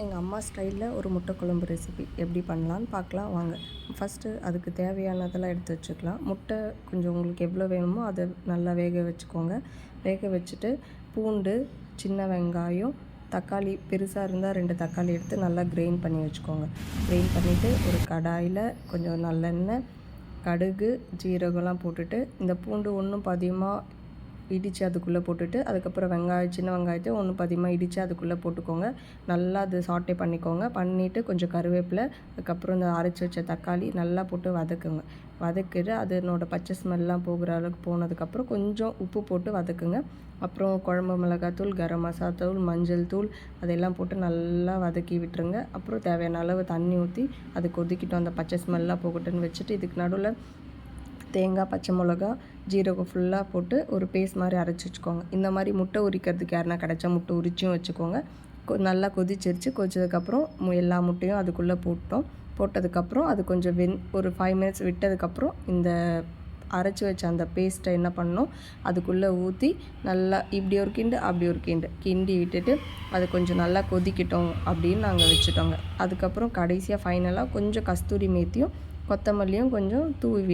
எங்கள் அம்மா ஸ்டைலில் ஒரு முட்டை குழம்பு ரெசிபி எப்படி பண்ணலான்னு பார்க்கலாம் வாங்க. ஃபஸ்ட்டு அதுக்கு தேவையானதெல்லாம் எடுத்து வச்சுக்கலாம். முட்டை கொஞ்சம் உங்களுக்கு எவ்வளோ வேணுமோ அதை நல்லா வேக வச்சுக்கோங்க. வேக வச்சுட்டு பூண்டு, சின்ன வெங்காயம், தக்காளி பெருசாக இருந்தால் 2 தக்காளி எடுத்து நல்லா கிரைண்ட் பண்ணி வச்சுக்கோங்க. கிரைண்ட் பண்ணிவிட்டு ஒரு கடாயில் கொஞ்சம் நல்லெண்ணெய், கடுகு, ஜீரகம்லாம் போட்டுட்டு இந்த பூண்டு ஒன்றும் பாதியமாக இடித்து அதுக்குள்ளே போட்டுட்டு அதுக்கப்புறம் சின்ன வெங்காயத்தை ஒன்று பாதியமாக இடித்து அதுக்குள்ளே போட்டுக்கோங்க. நல்லா அது சாட்டே பண்ணிக்கோங்க. பண்ணிவிட்டு கொஞ்சம் கருவேப்பிலை, அதுக்கப்புறம் இந்த அரைச்சி வச்ச தக்காளி நல்லா போட்டு வதக்குங்க. வதக்கிட்டு அதனோட பச்சை ஸ்மெல்லாம் போகிற அளவுக்கு போனதுக்கப்புறம் கொஞ்சம் உப்பு போட்டு வதக்குங்க. அப்புறம் குழம்பு மிளகாத்தூள், கரம் மசாலா தூள், மஞ்சள் தூள் அதெல்லாம் போட்டு நல்லா வதக்கி விட்டுருங்க. அப்புறம் தேவையான அளவு தண்ணி ஊற்றி அது கொதிக்கிட்டோம், அந்த பச்சை ஸ்மெல்லாம் போகட்டுன்னு வச்சுட்டு இதுக்கு நடுவில் தேங்காய், பச்சை மிளகா, ஜீரகம் ஃபுல்லாக போட்டு ஒரு பேஸ்ட் மாதிரி அரைச்சி வச்சுக்கோங்க. இந்த மாதிரி முட்டை உரிக்கிறதுக்கு யாருனா கிடச்சா முட்டை உரிச்சியும் வச்சுக்கோங்க. நல்லா கொதிச்சதுக்கப்புறம் எல்லா முட்டையும் அதுக்குள்ளே போட்டதுக்கப்புறம் அது கொஞ்சம் ஒரு 5 மினிட்ஸ் விட்டதுக்கப்புறம் இந்த அரைச்சி வச்ச அந்த பேஸ்ட்டை என்ன பண்ணணும், அதுக்குள்ளே ஊற்றி நல்லா இப்படி ஒரு கிண்டு அப்படி ஒரு கிண்டி விட்டுட்டு அது கொஞ்சம் நல்லா கொதிக்கிட்டோம் அப்படின்னு நாங்கள் வச்சுட்டோங்க. அதுக்கப்புறம் கடைசியாக ஃபைனலாக கொஞ்சம் கஸ்தூரி மேத்தியும் கொத்தமல்லியும் கொஞ்சம் தூவி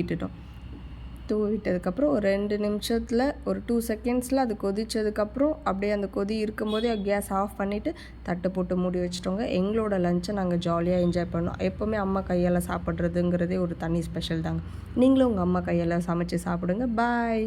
விட்டதுக்கப்புறம் ஒரு 2 நிமிஷத்தில் ஒரு 2 செகண்ட்ஸில் அது கொதித்ததுக்கப்புறம் அப்படியே அந்த கொதி இருக்கும்போதே கேஸ் ஆஃப் பண்ணிவிட்டு தட்டு போட்டு மூடி வச்சுட்டோங்க. எங்களோட லஞ்சை நாங்கள் ஜாலியாக என்ஜாய் பண்ணோம். எப்போவுமே அம்மா கையால் சாப்பிட்றதுங்கிறதே ஒரு தனி ஸ்பெஷல் தாங்க. நீங்களும் உங்கள் அம்மா கையால் சமைச்சு சாப்பிடுங்க. பாய்.